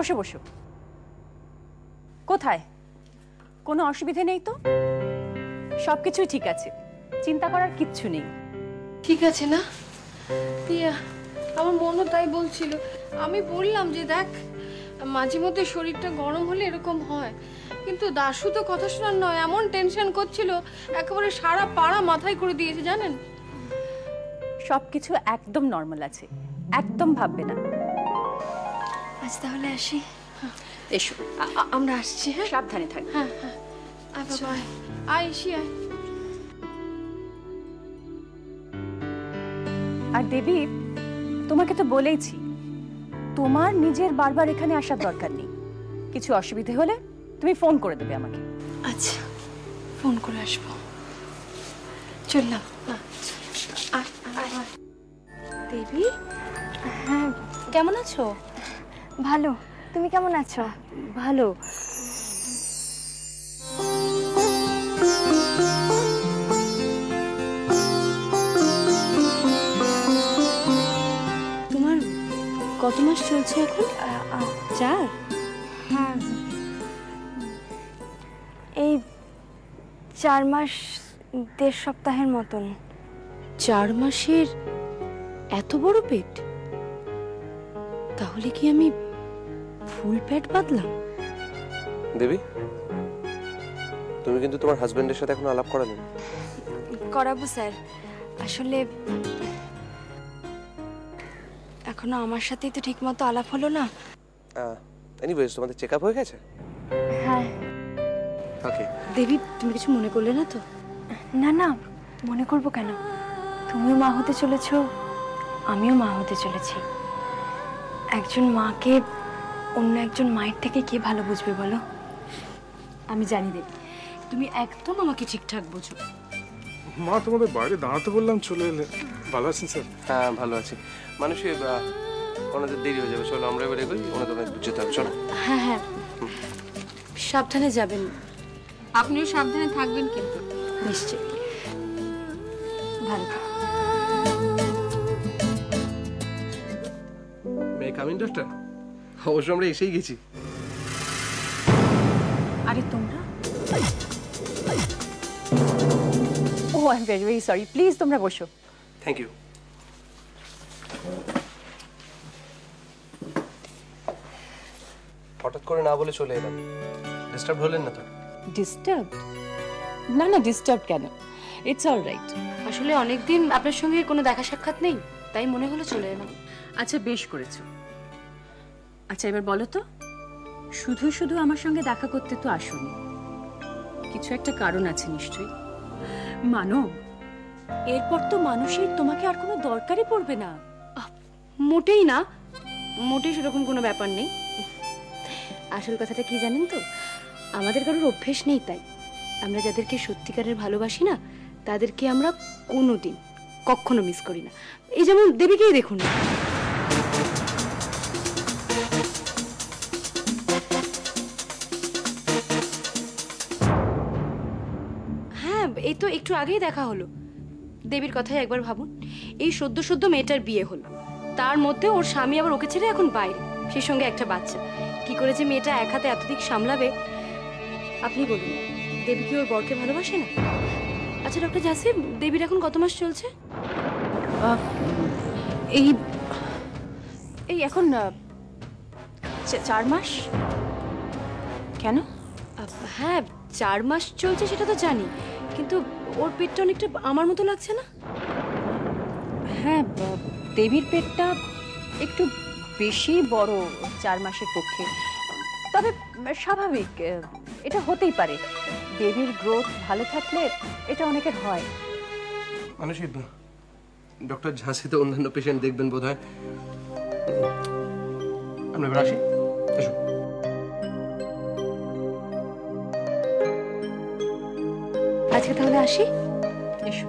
বসো বসো। কোথায়? কোনো অসুবিধা নেই তো? সবকিছুই ঠিক আছে, চিন্তা করার কিচ্ছু নেই। ঠিক আছে না পিয়া? আমার মনও তাই বলছিল। আমি বললাম যে দেখ, মাঝে মধ্যে শরীরটা গরম হলে এরকম হয়, কিন্তু দাশু তো কথা শোনার নয়, এমন টেনশন করছিল, একেবারে সারা পাড়া মাথায় করে দিয়েছে জানেন। সবকিছু একদম নর্মাল আছে, একদম ভাববে না। আজ তাহলে আসি। এসো, আমরা আসছি। হ্যাঁ, সাবধানে থাকবে। হ্যাঁ হ্যাঁ। আয় বাবা, আয় এসি আয়। আর দেবী, তোমাকে তো বলেইছি তোমার নিজের বারবার এখানে আসার দরকার নেই। কিছু অসুবিধা হলে তুমি ফোন করে দেবে আমাকে। আচ্ছা, ফোন করে আসবো। চললাম। দেবী, হ্যাঁ কেমন আছো? ভালো, তুমি কেমন আছো? ভালো। তোমার কত মাস চলছে এখন? 4? হ্যাঁ, এই 4 মাস 1.5 সপ্তাহের মতন। 4 মাসের এত বড় পেট? তাহলে কি আমি ফুল পেট বাঁধলাম? দেবী, তুমি কিন্তু তোমার হাজবেন্ডের সাথে এখনো আলাপ করালে না। করাবো স্যার, আসলে এখনো আমার সাথেই তো ঠিক মতো আলাপ হলো না। এনিওয়েজ, তোমাদের চেক আপ হয়ে গেছে? হ্যাঁ। ওকে। দেবী, তুমি কিছু মনে করলে না তো? না না, মনে করবো কেন? তুমিও মা হতে চলেছো, আমিও মা হতে চলেছি। একজন মাকে অন্য একজন মায়ের থেকে কে ভালো বুঝবে বলো? আমি জানি দেবী, তুমি একদম আমাকে ঠিকঠাক বোঝো। মা, তোমাদের বাইরে দাঁড়াতে বললাম, চলে এলে। ভালো আছেন স্যার? হ্যাঁ, ভালো আছি। মানুষই ওনাদের দেরি হয়ে যাবে, চলো আমরা এবার এগোই, ওনাদের একটু যেতে হবে, চলো। হ্যাঁ হ্যাঁ, সাবধানে যাবেন। আপনিও সাবধানে থাকবেন কিন্তু। নিশ্চয়ই। ভালো থাকবেন। May come in doctor? অবশ্য আমরা এসেই গেছি। আরে তোমরা, oh I am very very sorry, please তোমরা বসো। Thank you. হঠাৎ করে না বলে চলে এলাম, ডিস্টার্ব হলেন না তো? ডিস্টার্ব? না না, ডিস্টার্ব কেন, ইটস অল রাইট। আসলে অনেকদিন আপনার সঙ্গে কোনো দেখা সাক্ষাৎ নেই, তাই মনে হলো চলে এলাম। আচ্ছা, বেশ করেছো। আচ্ছা, এবার বলো তো, শুধু শুধু আমার সঙ্গে দেখা করতে তো আসোনি, কিছু একটা কারণ আছে নিশ্চয়ই। মানব, এরপর তো মানুষের তোমাকে আর কোনো দরকারই পড়বে না। মোটেই না, মোটেই সেরকম কোনো ব্যাপার নেই। আসল কথাটা কি জানেন তো, আমাদের কারোর অভ্যেস নেই, তাই আমরা যাদেরকে সত্যিকারের ভালোবাসি না, তাদেরকে আমরা কোনোদিন কখনো মিস করি না। এই যেমন দেবীকেই দেখুন। হ্যাঁ, এই তো একটু আগেই দেখা হলো। দেবীর কথাই একবার ভাবুন, এই সদ্য সদ্য মেয়েটার বিয়ে হলো, তার মধ্যে ওর স্বামী আবার ওকে ছেড়ে এখন বাইরে, সেই সঙ্গে একটা বাচ্চা। কি করে যে মেয়েটা এক হাতে এতদিক সামলাবে আপনি বলুন। দেবী কি ওর বরকে ভালোবাসে না? আচ্ছা ডক্টর জাসিম, দেবীর এখন কত মাস চলছে? এই এই এখন 4 মাস। কেন? হ্যাঁ, 4 মাস চলছে সেটা তো জানি, কিন্তু ওর পেটটা অনেকটা আমার মতো লাগছে না? হ্যাঁ, দেবীর পেটটা একটু বেশি বড় 4 মাসের পক্ষে, তবে স্বাভাবিক, এটা হতেই পারে। বেবির গ্রোথ ভালো থাকলে এটা অনেকের হয়। মানুষই ডক্টর ঝাঁসিতে অন্যান্য পেশেন্ট দেখবেন বোধ হয়। আমরা এবার আসি, এসো। আজকে তাহলে আসি। এসো।